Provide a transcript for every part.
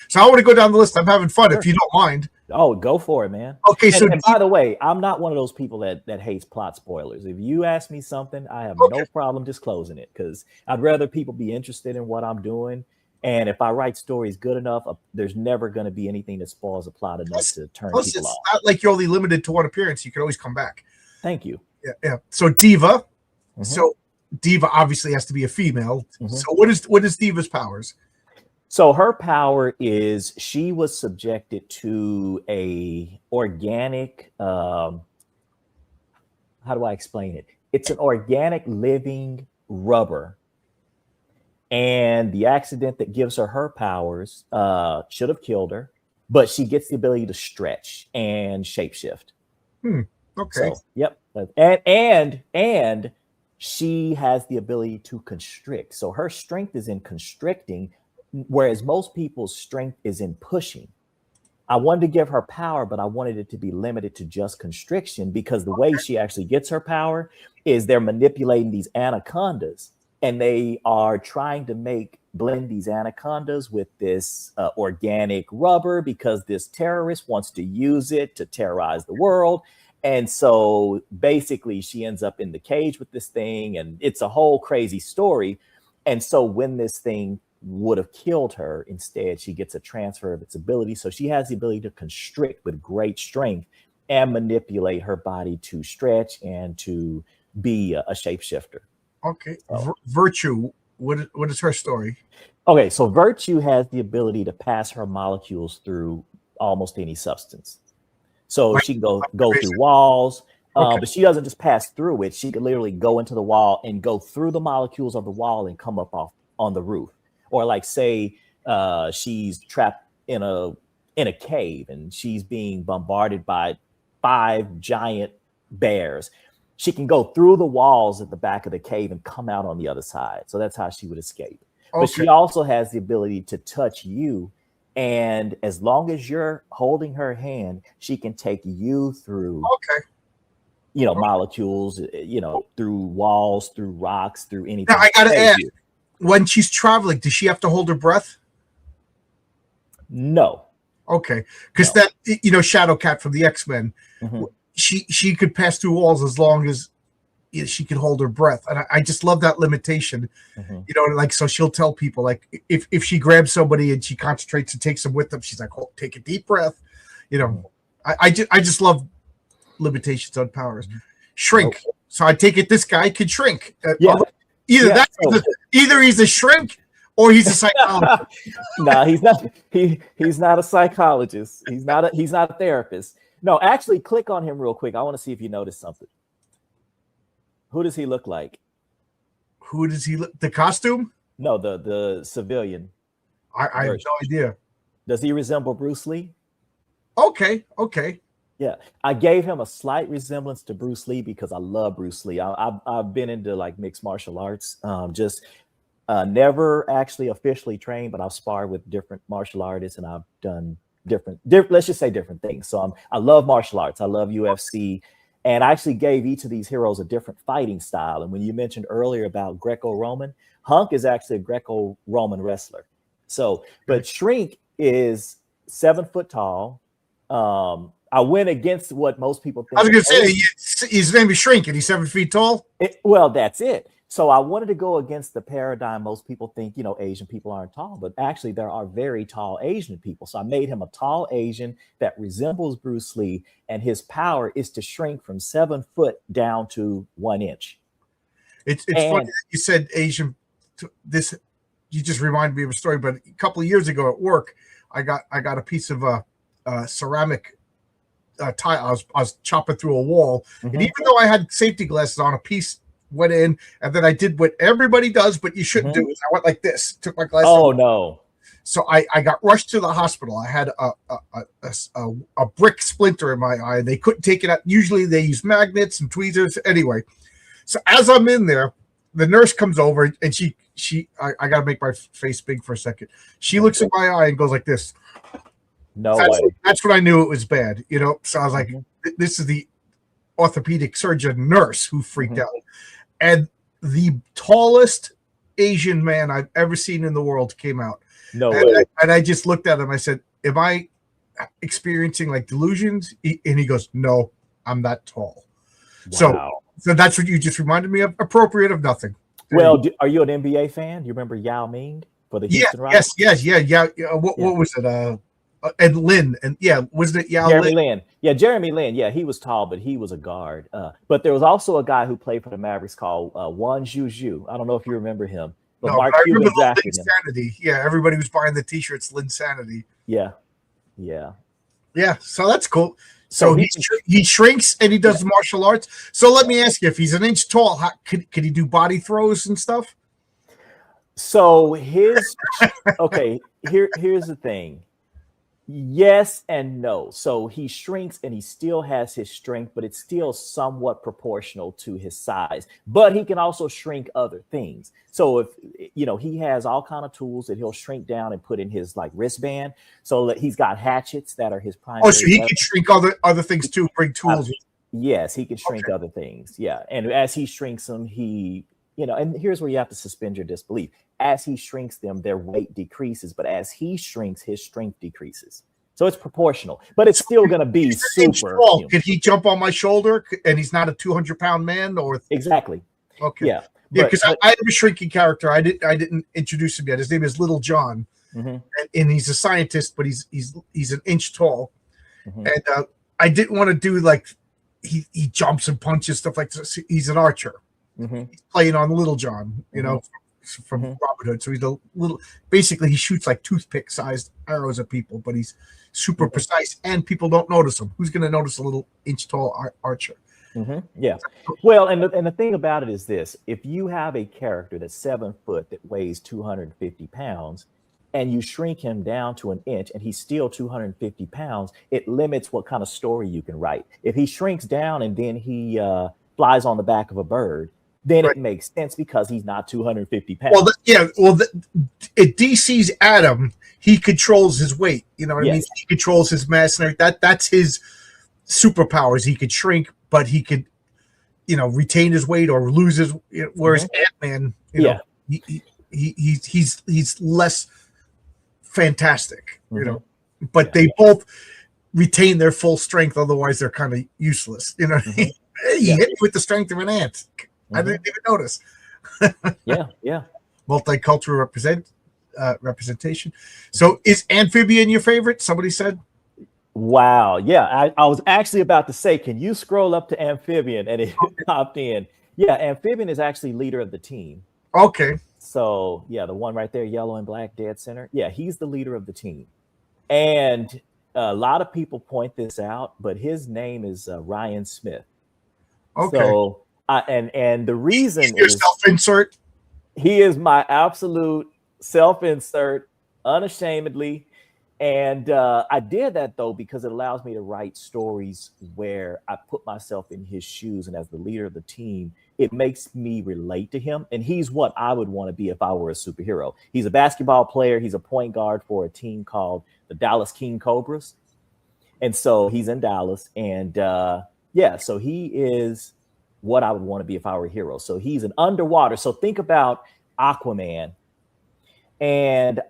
So I want to go down the list. I'm having fun Sure. if you don't mind. Oh, go for it, man. Okay, so And by the way, I'm not one of those people that hates plot spoilers. If you ask me something, I have okay, no problem disclosing it because I'd rather people be interested in what I'm doing. And if I write stories good enough, there's never going to be anything that spoils the plot enough plus, to turn plus people it's off. not like you're only limited to one appearance. You can always come back. Thank you. Yeah, yeah. So Diva. Mhm. So Diva obviously has to be a female. Mhm. So what is Diva's powers? So her power is she was subjected to a organic. How do I explain it? It's an organic living rubber, and the accident that gives her powers should have killed her, but she gets the ability to stretch and shapeshift. Okay. So, yep, and she has the ability to constrict. So her strength is in constricting, whereas most people's strength is in pushing. I wanted to give her power, but I wanted it to be limited to just constriction because the way she actually gets her power is they're manipulating these anacondas and they are trying to blend these anacondas with this organic rubber because this terrorist wants to use it to terrorize the world. And so basically, she ends up in the cage with this thing, and it's a whole crazy story. And so when this thing would have killed her, instead, she gets a transfer of its ability. So she has the ability to constrict with great strength and manipulate her body to stretch and to be a shapeshifter. Okay. So, Virtue. What is her story? okay, so Virtue has the ability to pass her molecules through almost any substance. So Like she can go through walls, okay. but she doesn't just pass through it. She can literally go into the wall and go through the molecules of the wall and come up off on the roof. Or like say she's trapped in a cave and she's being bombarded by 5 giant bears. She can go through the walls at the back of the cave and come out on the other side. So that's how she would escape. But Okay. she also has the ability to touch you. And as long as you're holding her hand, she can take you through, Okay. molecules, through walls, through rocks, through Now anything. I gotta Save ask, you. when she's traveling, does she have to hold her breath? No, Okay, because no. that Shadow Cat from the X-Men, Hmm. she could pass through walls as long as she could hold her breath, and I just love that limitation. Hmm. Like so she'll tell people like if she grabs somebody and she concentrates and takes them with them, she's like, oh, take a deep breath. You Hmm. know, I just love limitations on powers. Nope. Shrink. So I take it this guy can shrink. Yeah, Either yeah. that, So, either he's a shrink or he's a psychologist. no, he's not. He's not a psychologist. He's not a therapist. No, actually, click on him real quick. I want to see if you notice something. Who does he look like? Who does he look? The costume? No, the civilian I have version. no idea. Does he resemble Bruce Lee? Okay. Yeah, I gave him a slight resemblance to Bruce Lee because I love Bruce Lee. I've been into like mixed martial arts. Just never actually officially trained, but I've sparred with different martial artists and I've done different let's just say different things. So I love martial arts. I love UFC. And I actually gave each of these heroes a different fighting style. And when you mentioned earlier about Greco-Roman, Hunk is actually a Greco-Roman wrestler. So, but Shrink is 7 foot tall. I went against what most people think. I was going to say his name is Shrink and he's 7 feet tall. Well, that's it. So I wanted to go against the paradigm. Most people think, Asian people aren't tall, but actually there are very tall Asian people. So I made him a tall Asian that resembles Bruce Lee, and his power is to shrink from 7 foot down to 1 inch. It's funny that you said Asian. This you just reminded me of a story. But a couple of years ago at work, I got a piece of ceramic tile. I was chopping through a wall, and even though I had safety glasses on, a piece went in, and then I did what everybody does, but you shouldn't do. Is I went like this, took my glasses. Oh no! So I got rushed to the hospital. I had a brick splinter in my eye, and they couldn't take it out. Usually they use magnets and tweezers. Anyway, so as I'm in there, the nurse comes over, and I got to make my face big for a second. She looks in my eye and goes like this. No way. That's when I knew it was bad. So I was like, this is the orthopedic surgeon nurse who freaked out. And the tallest Asian man I've ever seen in the world came out. No way. And I just looked at him. I said, "Am I experiencing like delusions?" And he goes, "No, I'm that tall." Wow. So that's what you just reminded me of. Appropriate of nothing. Well, are you an NBA fan? You remember Yao Ming for the Houston Rockets? Yes. What was it? And Lin, and wasn't it Yao Jeremy Lin? Lin? Yeah, Jeremy Lin. Yeah, he was tall, but he was a guard. But there was also a guy who played for the Mavericks called Juan Juju. I don't know if you remember him, but Mark Cuban drafted him. Linsanity. Yeah, everybody was buying the T-shirts. Linsanity. Yeah. So that's cool. So he shrinks and he does martial arts. So let me ask you, if he's an inch tall, could he do body throws and stuff? So here's the thing. Yes and no. So he shrinks and he still has his strength, but it's still somewhat proportional to his size. But he can also shrink other things. So if he has all kind of tools that he'll shrink down and put in his like wristband. So that he's got hatchets that are his primary. Oh, so he can shrink other things too. Bring tools. Yes, he can shrink other things. Yeah, and as he shrinks them, and here's where you have to suspend your disbelief. As he shrinks them, their weight decreases, but as he shrinks, his strength decreases. So it's proportional, but it's still going to be super. Could he jump on my shoulder? And he's not a 200-pound man, or exactly? Okay, yeah, because I have a shrinking character. I didn't introduce him yet. His name is Little John, and he's a scientist, but he's an inch tall, and I didn't want to do like he jumps and punches stuff like this. He's an archer. He's playing on Little John, from Robin Hood. So he's a little. Basically, he shoots like toothpick-sized arrows at people, but he's super precise, and people don't notice him. Who's going to notice a little inch-tall archer? Yeah. Well, and the thing about it is this: if you have a character that's 7 foot that weighs 250 pounds, and you shrink him down to an inch, and he's still 250 pounds, it limits what kind of story you can write. If he shrinks down and then he flies on the back of a bird, then it makes sense because he's not 250 pounds. It DC's Adam. He controls his weight. You know what I mean? He controls his mass and everything. That's his superpowers. He could shrink, but he could, retain his weight or lose his. Whereas Ant-Man, he's less fantastic. But they both retain their full strength. Otherwise, they're kind of useless. You know, he hit with the strength of an ant. I didn't even notice. yeah. Multicultural representation. So is amphibian your favorite? Somebody said. Wow. Yeah. I was actually about to say, can you scroll up to amphibian? And it popped in. Yeah. Amphibian is actually leader of the team. Okay. So yeah, the one right there, yellow and black, dead center. Yeah. He's the leader of the team. And a lot of people point this out, but his name is Ryan Smith. Okay. So, and the reason is your self-insert. He is my absolute self-insert, unashamedly. And I did that though because it allows me to write stories where I put myself in his shoes, and as the leader of the team, it makes me relate to him. And he's what I would want to be if I were a superhero. He's a basketball player. He's a point guard for a team called the Dallas King Cobras. And so he's in Dallas, and so he is what I would want to be if I were a hero. So he's an underwater. So think about Aquaman. And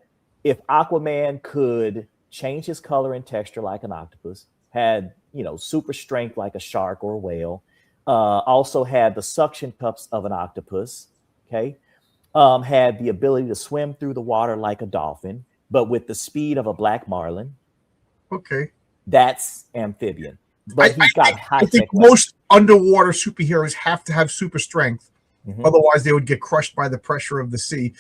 if Aquaman could change his color and texture like an octopus, had, super strength like a shark or a whale, also had the suction cups of an octopus, okay, had the ability to swim through the water like a dolphin, but with the speed of a black marlin. Okay. That's amphibian. But he's got high tech. I think most underwater superheroes have to have super strength. Otherwise, they would get crushed by the pressure of the sea.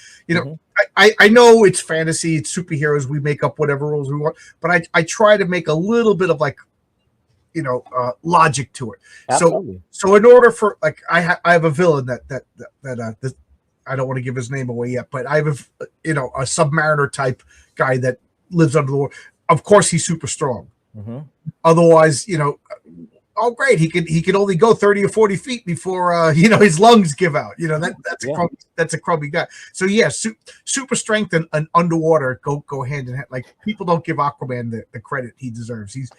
I know it's fantasy, it's superheroes. We make up whatever rules we want, but I try to make a little bit of logic to it. Absolutely. So in order for I have a villain that I don't want to give his name away yet, but I have a submariner type guy that lives under the water. Of course, he's super strong. Otherwise, oh great, he could only go 30 or 40 feet before his lungs give out. That's a crummy guy. So super strength and underwater go hand in hand. Like, people don't give Aquaman the credit he deserves. He's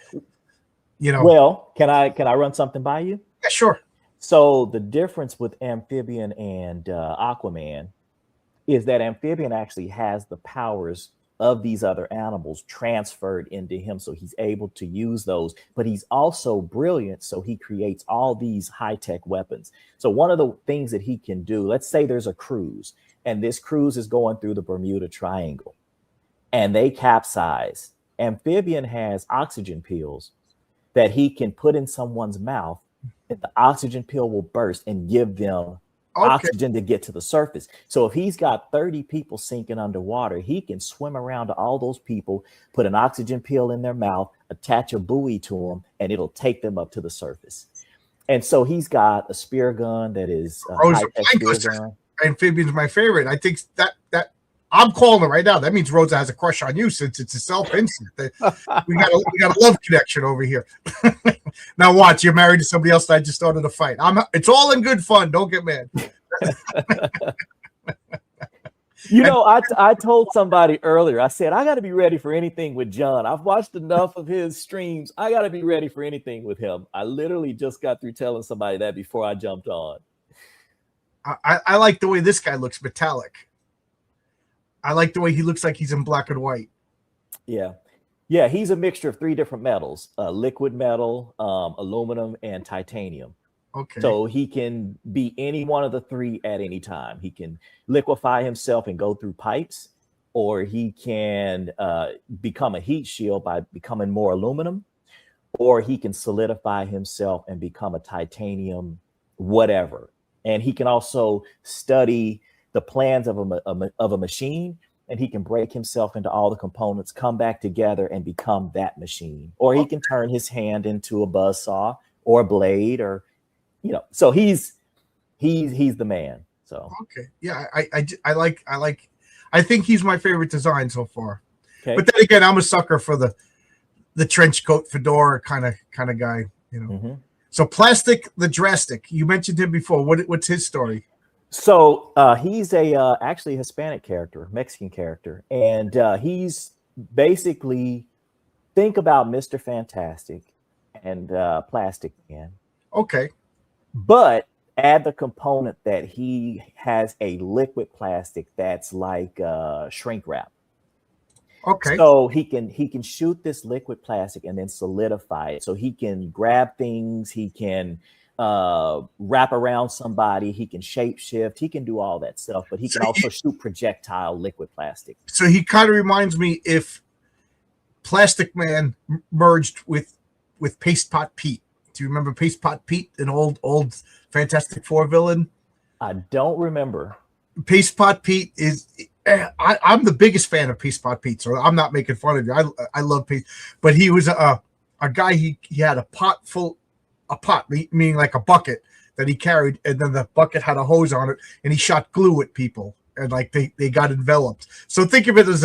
Well, can I run something by you? Yeah, sure. So the difference with amphibian and Aquaman is that amphibian actually has the powers of these other animals transferred into him. So he's able to use those, but he's also brilliant. So he creates all these high-tech weapons. So one of the things that he can do, let's say there's a cruise and this cruise is going through the Bermuda Triangle and they capsize. Amphibian has oxygen pills that he can put in someone's mouth and the oxygen pill will burst and give them oxygen to get to the surface. So if he's got 30 people sinking underwater, he can swim around to all those people, put an oxygen pill in their mouth, attach a buoy to them, and it'll take them up to the surface. And so he's got a spear gun that is a high-tech spear gun. Amphibian's my favorite. I think that I'm calling it right now. That means Rosa has a crush on you since it's a self-instant. We got a love connection over here. Now watch, you're married to somebody else that I just started a fight. It's all in good fun. Don't get mad. You know, I told somebody earlier, I said, I got to be ready for anything with John. I've watched enough of his streams. I got to be ready for anything with him. I literally just got through telling somebody that before I jumped on. I like the way this guy looks metallic. I like the way he looks like he's in black and white. Yeah. Yeah, he's a mixture of 3 different metals, liquid metal, aluminum, and titanium. Okay. So he can be any one of the 3 at any time. He can liquefy himself and go through pipes, or he can become a heat shield by becoming more aluminum, or he can solidify himself and become a titanium whatever. And he can also study the plans of a machine, and he can break himself into all the components, come back together and become that machine. Or he can turn his hand into a buzzsaw or a blade, or, you know, so he's the man. So okay. Yeah, I think he's my favorite design so far. Okay. But then again, I'm a sucker for the trench coat fedora kind of guy, you know. Mm-hmm. So Plastic the Drastic, you mentioned him before. What's his story? So he's actually a Hispanic character, Mexican character, and he's basically, think about Mr. Fantastic and Plastic Man. Okay. But add the component that he has a liquid plastic that's like shrink wrap. Okay. So he can shoot this liquid plastic and then solidify it. So he can grab things, he can wrap around somebody, he can shape shift, he can do all that stuff, but he can also shoot projectile liquid plastic. So he kind of reminds me if Plastic Man merged with Paste Pot Pete. Do you remember Paste Pot Pete, an old Fantastic Four villain? I don't remember. Paste Pot Pete is I'm the biggest fan of Paste Pot Pete, so I'm not making fun of you. I love Paste, but he was a guy. He had a pot, meaning like a bucket that he carried, and then the bucket had a hose on it, and he shot glue at people, and like they got enveloped. So think of it as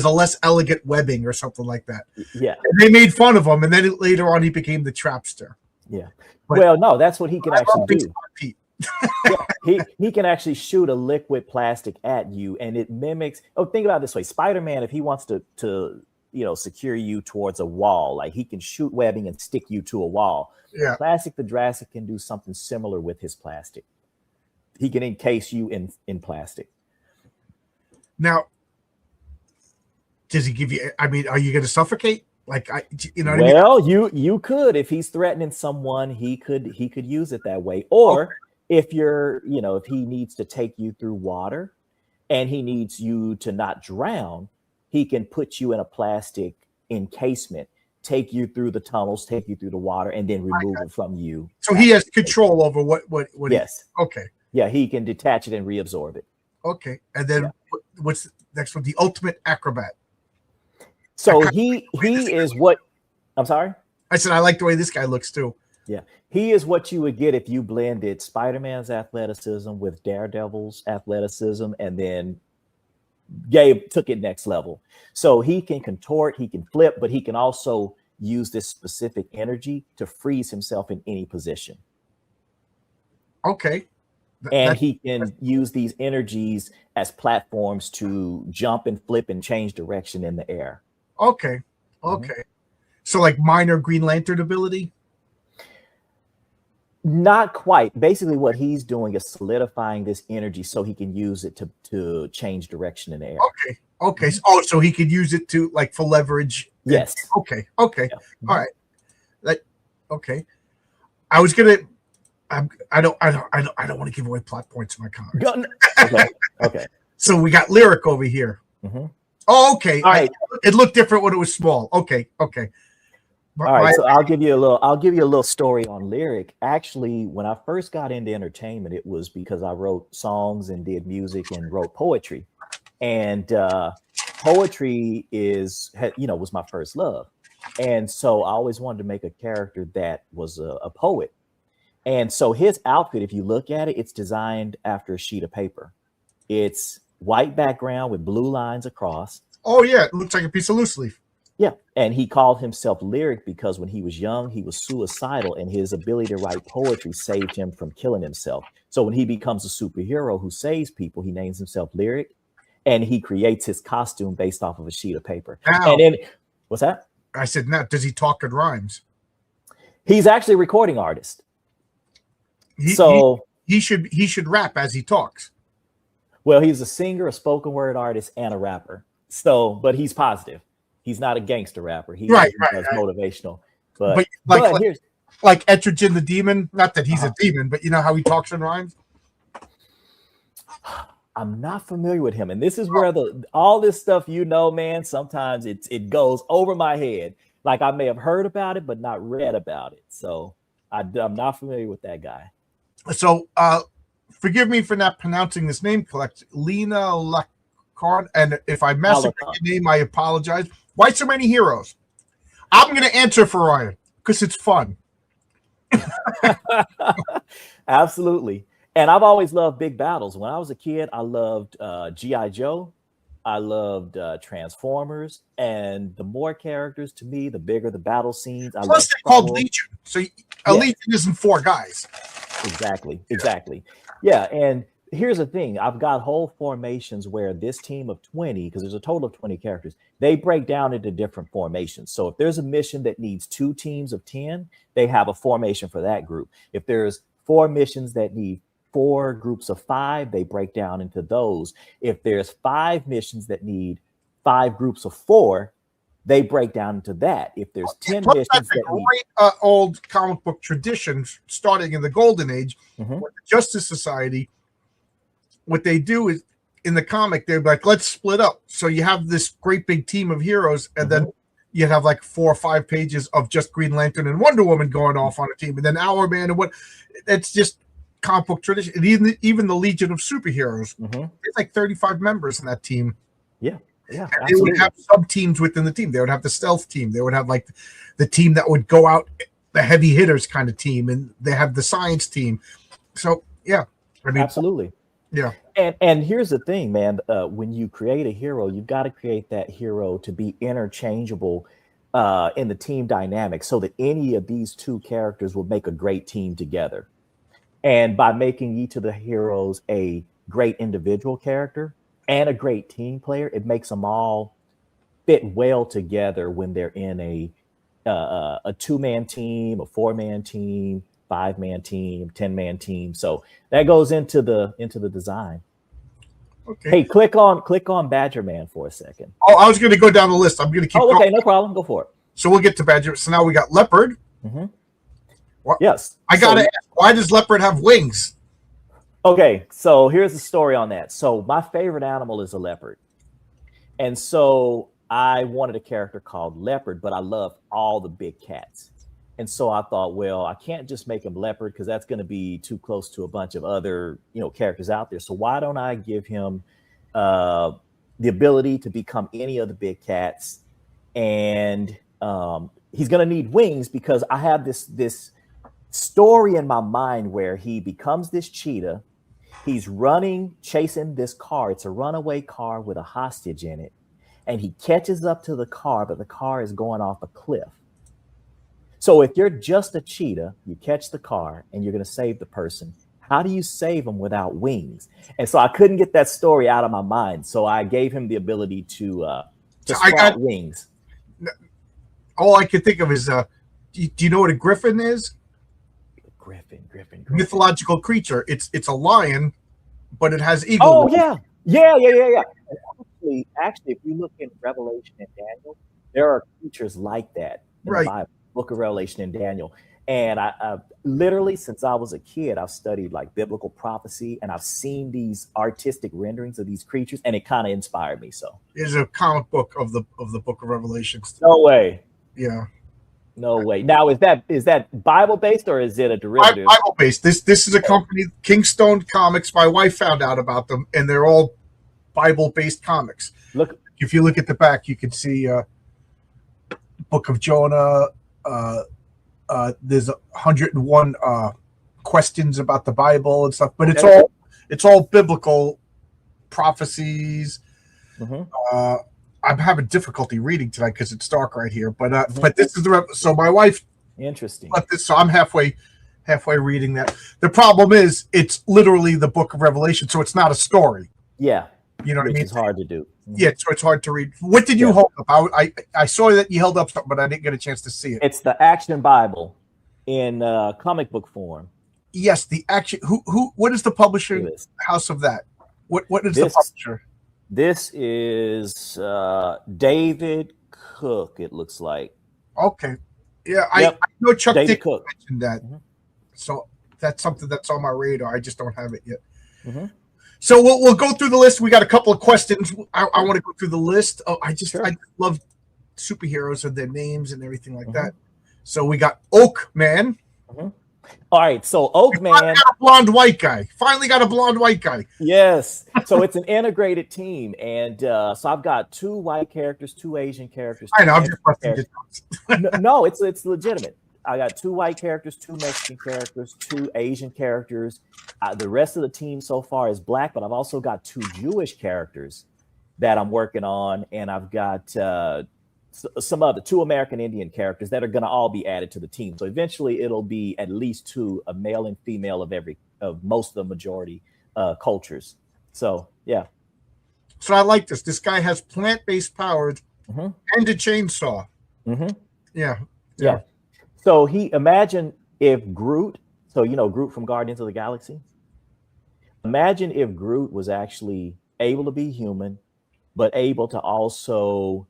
a less elegant webbing or something like that. Yeah, and they made fun of him, and then later on he became the trapster. Yeah, but well, no, that's what he can actually do. Pete. Yeah, he can actually shoot a liquid plastic at you, and it mimics. Oh, think about it this way: Spider-Man, if he wants to secure you towards a wall, like he can shoot webbing and stick you to a wall. Yeah. Plastic the Drastic can do something similar with his plastic. He can encase you in plastic. Now, does he give you? I mean, are you going to suffocate? Like Well, you could, if he's threatening someone, he could use it that way. Or if if he needs to take you through water and he needs you to not drown, he can put you in a plastic encasement, take you through the tunnels, take you through the water, and then remove it from you. So he has control over what yes. Okay. Yeah, he can detach it and reabsorb it. Okay. And then what's the next one? The Ultimate Acrobat. So he is what I'm sorry? I said I like the way this guy looks too. Yeah. He is what you would get if you blended Spider-Man's athleticism with Daredevil's athleticism and then took it next level. So he can contort, he can flip, but he can also use this specific energy to freeze himself in any position. Okay. And he can use these energies as platforms to jump and flip and change direction in the air. Okay. Okay. Mm-hmm. So like minor Green Lantern ability? Not quite. Basically, what he's doing is solidifying this energy so he can use it to change direction in the air. Okay. So he could use it to like for leverage. Yes. Okay. Yeah. All right. Like, okay. I was gonna. I don't want to give away plot points in my comics. Okay. So we got Lyric over here. Oh, okay. All right. It looked different when it was small. Okay. All right, so I'll give you a little story on Lyric. Actually, when I first got into entertainment, it was because I wrote songs and did music and wrote poetry. And poetry was my first love. And so I always wanted to make a character that was a poet. And so his outfit, if you look at it, it's designed after a sheet of paper. It's white background with blue lines across. Oh yeah, it looks like a piece of loose leaf. Yeah, and he called himself Lyric because when he was young, he was suicidal, and his ability to write poetry saved him from killing himself. So when he becomes a superhero who saves people, he names himself Lyric, and he creates his costume based off of a sheet of paper. Now, and then, what's that? I said, now, does he talk in rhymes? He's actually a recording artist. He should rap as he talks. Well, he's a singer, a spoken word artist, and a rapper. So, but he's positive. He's not a gangster rapper. He does motivational. But here's like Etrigan the Demon. Not that he's a demon, but you know how he talks in rhymes. I'm not familiar with him, and this is where all this stuff, man. Sometimes it goes over my head. Like I may have heard about it, but not read about it. So I'm not familiar with that guy. So forgive me for not pronouncing this name correct, Lena Lacard. And if I mess up your name, I apologize. Why so many heroes? I'm going to answer for Ryan because it's fun. Absolutely. And I've always loved big battles. When I was a kid, I loved G.I. Joe. I loved Transformers. And the more characters to me, the bigger the battle scenes. Plus, they're called Legion. So a Legion isn't 4 guys. Exactly. Yeah. And here's the thing. I've got whole formations where this team of 20, because there's a total of 20 characters, they break down into different formations. So if there's a mission that needs 2 teams of 10, they have a formation for that group. If there's 4 missions that need 4 groups of 5, they break down into those. If there's 5 missions that need 5 groups of 4, they break down into that. If there's 10 missions that's a great old comic book tradition starting in the Golden Age with the Justice Society. What they do is in the comic, they're like, let's split up. So you have this great big team of heroes, and then you have like 4 or 5 pages of just Green Lantern and Wonder Woman going off on a team, and then Hourman and what. It's just comic book tradition. And even the Legion of Superheroes, there's like 35 members in that team. Yeah. And they would have sub teams within the team. They would have the stealth team. They would have like the team that would go out, the heavy hitters kind of team, and they have the science team. So yeah, I mean, absolutely. Yeah. And here's the thing, man. When you create a hero, you've got to create that hero to be interchangeable in the team dynamic so that any of these 2 characters will make a great team together. And by making each of the heroes a great individual character and a great team player, it makes them all fit well together when they're in a 2-man team, a 4-man team, 5-man team, 10-man team. So that goes into the design. Okay. Hey, click on Badger Man for a second. Oh, I was going to go down the list. I'm going to keep going. Okay, no problem. Go for it. So we'll get to Badger. So now we got Leopard. Yes. I got to ask, why does Leopard have wings? Okay, so here's the story on that. So my favorite animal is a leopard. And so I wanted a character called Leopard, but I love all the big cats. And so I thought, well, I can't just make him Leopard because that's going to be too close to a bunch of other, characters out there. So why don't I give him the ability to become any of the big cats? And he's going to need wings because I have this story in my mind where he becomes this cheetah. He's running, chasing this car. It's a runaway car with a hostage in it. And he catches up to the car, but the car is going off a cliff. So if you're just a cheetah, you catch the car and you're going to save the person. How do you save them without wings? And so I couldn't get that story out of my mind. So I gave him the ability to sprout wings. All I could think of is, do you know what a griffin is? Griffin. Mythological creature. It's a lion, but it has eagle. Oh yeah. Actually, if you look in Revelation and Daniel, there are creatures like that in the Bible, Book of Revelation and Daniel. And I literally, since I was a kid, I've studied like biblical prophecy, and I've seen these artistic renderings of these creatures, and it kind of inspired me. So there's a comic book of the Book of Revelation. No way. Yeah. No way. Now, is that Bible based or is it a derivative? Bible based. This is a company, Kingstone Comics. My wife found out about them, and they're all Bible based comics. Look, if you look at the back, you can see Book of Jonah. There's 101 questions about the Bible and stuff, but it's all biblical prophecies. I'm having difficulty reading tonight because it's dark right here, but this is so my wife left this, so I'm halfway reading that. The problem is it's literally the Book of Revelation, so it's not a story. Yeah, you know what I mean. It's hard to do. Yeah, so it's hard to read. What did you hold up? I saw that you held up something, but I didn't get a chance to see it. It's the Action Bible in comic book form. Yes, the Action. Who? What is the publisher house of that? What is the publisher? This is David Cook. It looks like. Okay, yeah, I know Chuck Dick Cook mentioned that, so that's something that's on my radar. I just don't have it yet. So we'll go through the list. We got a couple of questions. I want to go through the list. Oh, I love superheroes and their names and everything like that. So we got Oak Man. All right, so Oak Man, got a blonde white guy. Finally got a blonde white guy. Yes. So it's an integrated team, and so I've got 2 white characters, 2 Asian characters. I know. I'm just busting no, it's legitimate. I got 2 white characters, 2 Mexican characters, 2 Asian characters. The rest of the team so far is black, but I've also got 2 Jewish characters that I'm working on, and I've got some other 2 American Indian characters that are going to all be added to the team. So eventually, it'll be at least 2, a male and female of most of the majority cultures. So yeah. So I like this. This guy has plant-based powers and a chainsaw. Yeah. So imagine if Groot, Groot from Guardians of the Galaxy. Imagine if Groot was actually able to be human, but able to also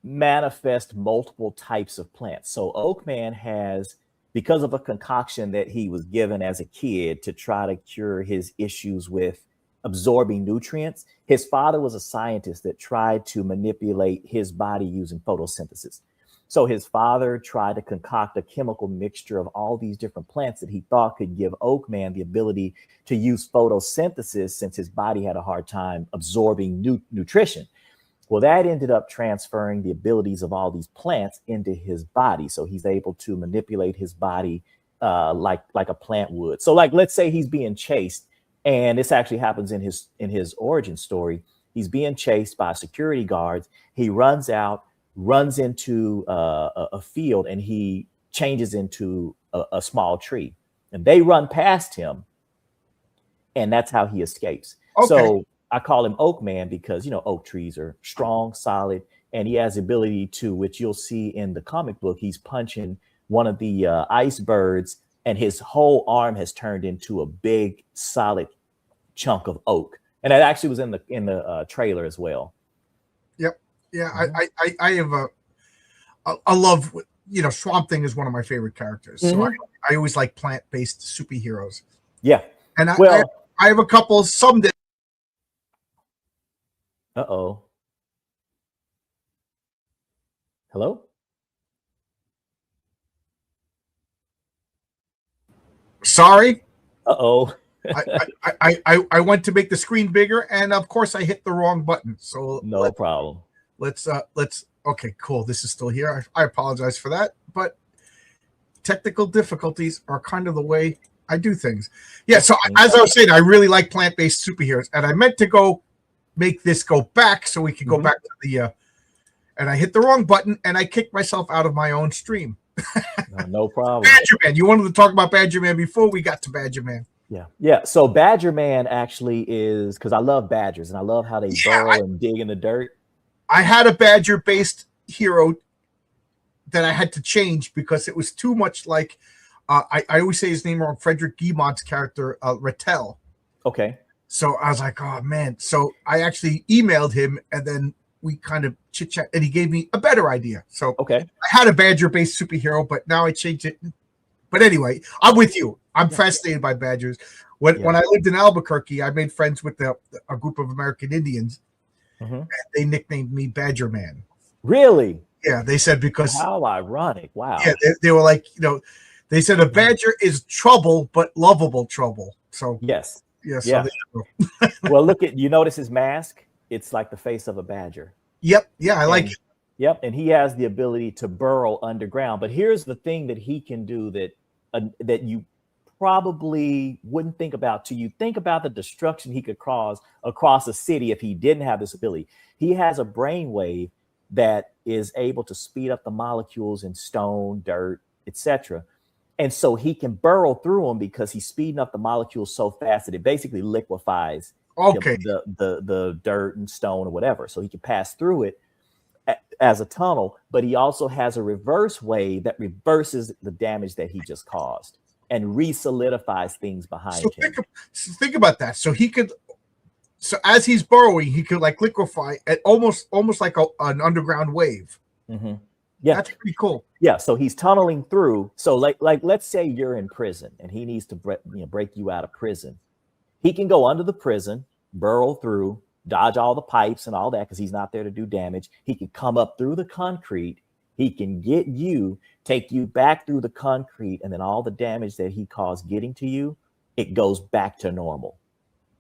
manifest multiple types of plants. So Oakman has, because of a concoction that he was given as a kid to try to cure his issues with absorbing nutrients, his father was a scientist that tried to manipulate his body using photosynthesis. So his father tried to concoct a chemical mixture of all these different plants that he thought could give Oakman the ability to use photosynthesis, since his body had a hard time absorbing nutrition. Well, that ended up transferring the abilities of all these plants into his body. So he's able to manipulate his body like a plant would. So let's say he's being chased, and this actually happens in his origin story. He's being chased by security guards. He runs into a field, and he changes into a small tree, and they run past him, and that's how he escapes. Okay. So I call him Oak Man because, oak trees are strong, solid, and he has the ability to, which you'll see in the comic book, he's punching one of the ice birds, and his whole arm has turned into a big, solid chunk of oak. And that actually was in the trailer as well. Yep. Yeah, I have I love, Swamp Thing is one of my favorite characters. So I always like plant-based superheroes. Yeah. And I have a couple someday. Uh-oh. Hello? Sorry. Uh-oh. I went to make the screen bigger, and of course I hit the wrong button. So no problem. Let's okay, cool. This is still here. I apologize for that, but technical difficulties are kind of the way I do things. Yeah, so as I was saying, I really like plant-based superheroes, and I meant to make this go back so we could go back to the and I hit the wrong button, and I kicked myself out of my own stream. No problem. Badger Man. You wanted to talk about Badger Man before we got to Badger Man. Yeah. So Badger Man actually is, because I love badgers and I love how they burrow and dig in the dirt. I had a badger-based hero that I had to change because it was too much like I always say his name wrong. Frederick Guillemont's character, Rattel. Okay. So I was like, oh man. So I actually emailed him, and then we kind of chit chat, and he gave me a better idea. So Okay. I had a badger-based superhero, but now I changed it. But anyway, I'm with you. I'm fascinated by badgers. When I lived in Albuquerque, I made friends with a group of American Indians, and they nicknamed me Badger Man. Really? Yeah, they said because how ironic. Wow. Yeah, they were like, they said a badger is trouble, but lovable trouble. So yes. Yeah. So well, look at, you notice his mask? It's like the face of a badger. Yep. Yeah, I like it. Yep. And he has the ability to burrow underground. But here's the thing that he can do that you probably wouldn't think about till you think about the destruction he could cause across a city if he didn't have this ability. He has a brainwave that is able to speed up the molecules in stone, dirt, etc. And so he can burrow through them because he's speeding up the molecules so fast that it basically liquefies the dirt and stone or whatever. So he can pass through it as a tunnel, but he also has a reverse wave that reverses the damage that he just caused and re-solidifies things behind him. Think about that. So he could, as he's burrowing, he could like liquefy at almost like an underground wave. Mm-hmm. Yeah, that's pretty cool. Yeah, so he's tunneling through. So like let's say you're in prison and he needs to break you out of prison. He can go under the prison, burrow through, dodge all the pipes and all that because he's not there to do damage. He can come up through the concrete. He can get you, take you back through the concrete, and then all the damage that he caused getting to you, it goes back to normal.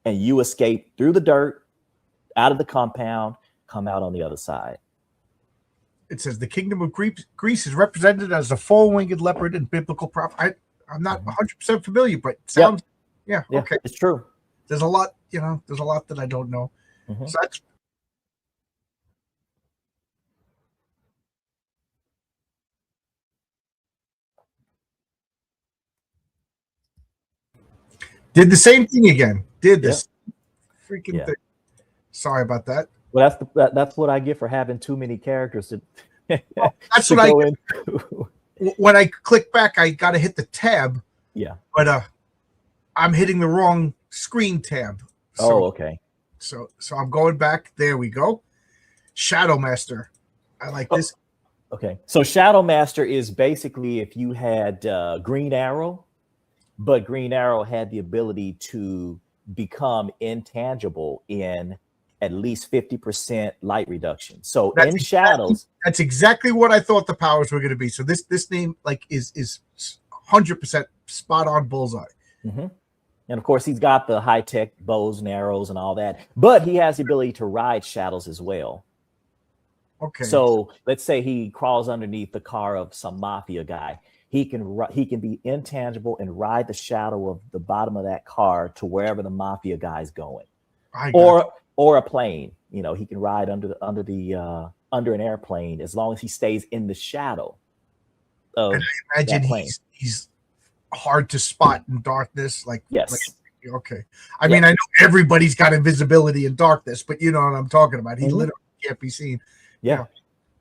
And you escape through the dirt, out of the compound, come out on the other side. It says the kingdom of Greece is represented as a four-winged leopard in biblical prophet. I'm not 100% familiar, but it sounds, yeah, okay. It's true. There's a lot, there's a lot that I don't know. Mm-hmm. So that's. Did the same thing again. Did this freaking thing. Sorry about that. Well, that's what I get for having too many characters to. That's what I into. When I click back, I got to hit the tab. Yeah. But I'm hitting the wrong screen tab. So, okay. So I'm going back. There we go. Shadow Master. I like this. Okay. So Shadow Master is basically if you had Green Arrow, but Green Arrow had the ability to become intangible in at least 50% light reduction. So in shadows, that's exactly what I thought the powers were going to be. So this name is 100% spot on bullseye. Mm-hmm. And of course, he's got the high tech bows and arrows and all that, but he has the ability to ride shadows as well. Okay. So let's say he crawls underneath the car of some mafia guy. He can be intangible and ride the shadow of the bottom of that car to wherever the mafia guy's going, or a plane. He can ride under an airplane as long as he stays in the shadow. And I imagine he's hard to spot in darkness. Okay. I mean, I know everybody's got invisibility in darkness, but you know what I'm talking about. He literally can't be seen. Yeah,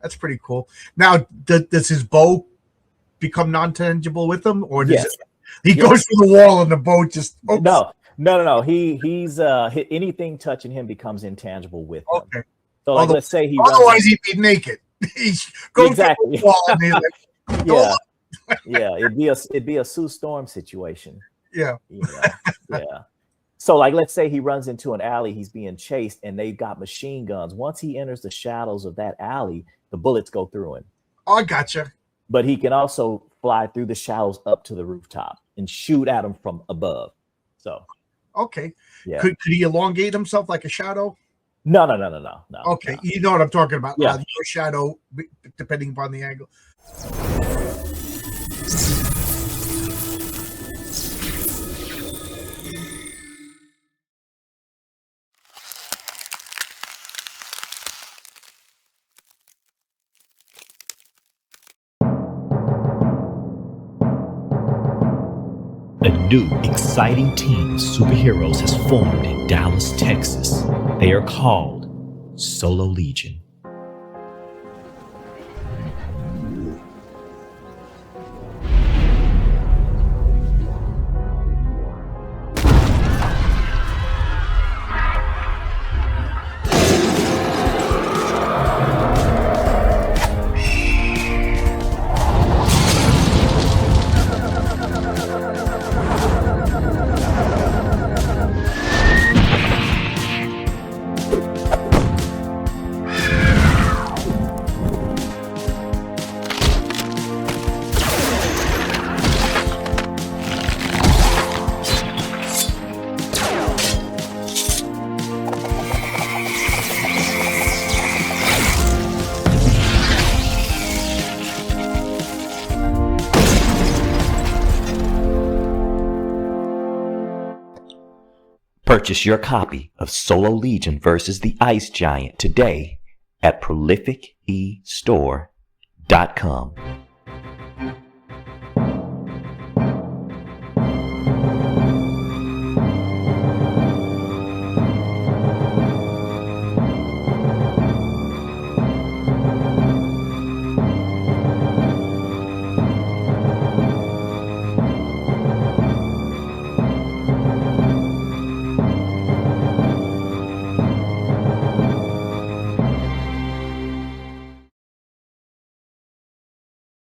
that's pretty cool. Now, does his bow become non-tangible with him, or does he goes through the wall and the bow just? Oops. No. He's anything touching him becomes intangible with him. Okay. So let's say he otherwise he'd be naked. He's going through the wall and he's like, it'd be a Sue Storm situation. Yeah. So let's say he runs into an alley, he's being chased, and they've got machine guns. Once he enters the shadows of that alley, the bullets go through him. Oh, I gotcha. But he can also fly through the shadows up to the rooftop and shoot at him from above. So. Okay. Yeah. Could he elongate himself like a shadow? No. Okay. No. You know what I'm talking about. Yeah. Your shadow, depending upon the angle. A new, exciting team of superheroes has formed in Dallas, Texas. They are called Solo Legion. Purchase your copy of Solo Legion versus the Ice Giant today at prolificestore.com.